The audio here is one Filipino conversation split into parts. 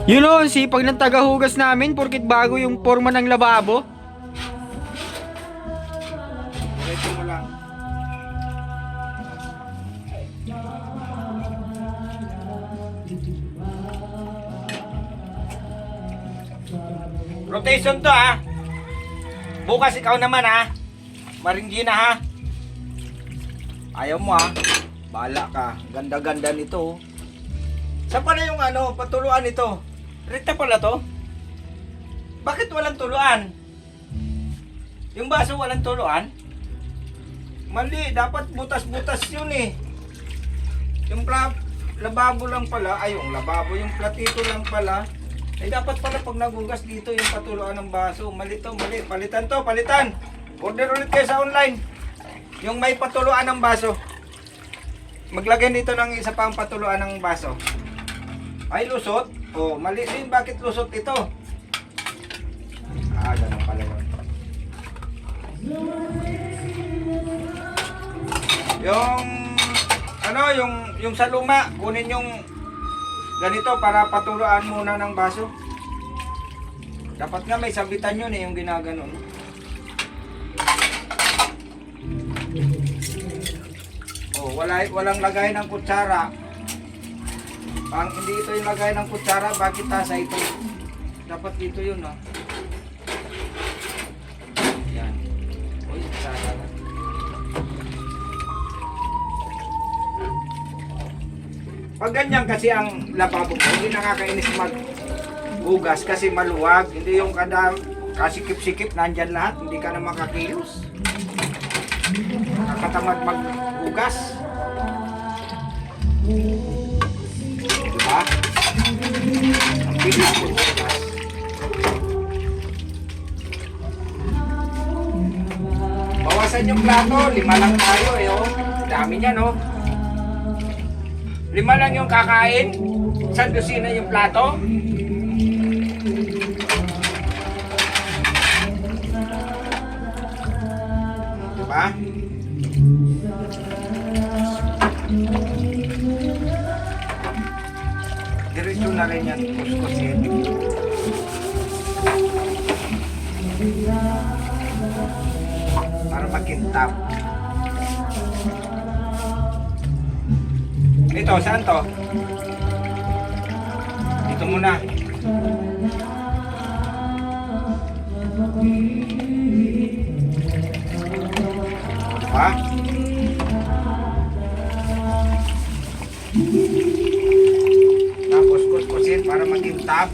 Yun o, sipag ng tagahugas namin porkit bago yung forma ng lababo. Diretso mo lang. Rotation to ha. Bukas ikaw naman ha. Maringgina ha. Ayaw mo ha. Bahala ka. Ganda-ganda nito. Saan pala yung ano, patuluan nito? Rita pala to? Bakit walang tuluan? Yung baso walang tuluan? Mali, dapat butas-butas yun eh. Yung lababo lang pala, ay yung lababo, yung platito lang pala. Eh dapat pala pag nagugas dito yung patuluan ng baso. Mali to, mali. Palitan to, palitan. Order ulit kayo sa online. Yung may patuluan ng baso. Maglagay dito ng isa pang patuluan ng baso. Ay, lusot. Oh, mali din. Bakit lusot ito? Ah, ganun pala yun. Yung, ano, yung sa luma, kunin yung ganito para patuluan muna ng baso. Dapat nga may sabitan yun eh, yung ginaganon. Oh, walang lagay ng kutsara. Pang hindi ito yung lagay ng kutsara, bakit tasa ito? Dapat dito yun, no? Yan. Uy, tasa na. Pag ganyan kasi ang lababo ko, hindi nakakainis maghugas kasi maluwag. Hindi yung kada kasikip-sikip, nandyan lahat, hindi ka na makakilos. Nakakatamad maghugas. Diba? Ang bilis maghugas. Bawasan yung plato, 5 lang tayo eh, oh. Dami niya, no? 5 lang yung kakain. Isang dosina yung plato. Diba? Diretso na rin yan. Kuskusin. Para makintab. Ito, saan to? Dito muna. Ha? Tapos kuskusin para makintab.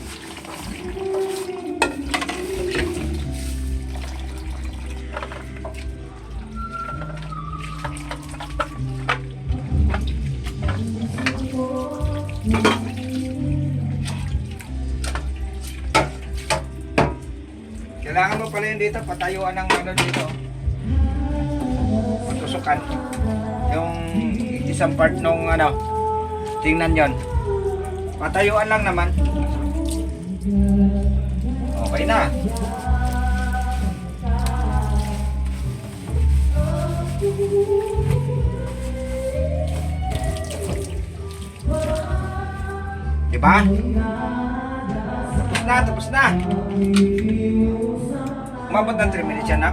Kailangan mo pala yun dito, patayuan ng ano dito. Patusukan. Yung isang part nung ano, tingnan yon. Patayuan lang naman. Okay na. Diba? Tapos na, tapos na. Umabot ng 3 minutes yan, ha?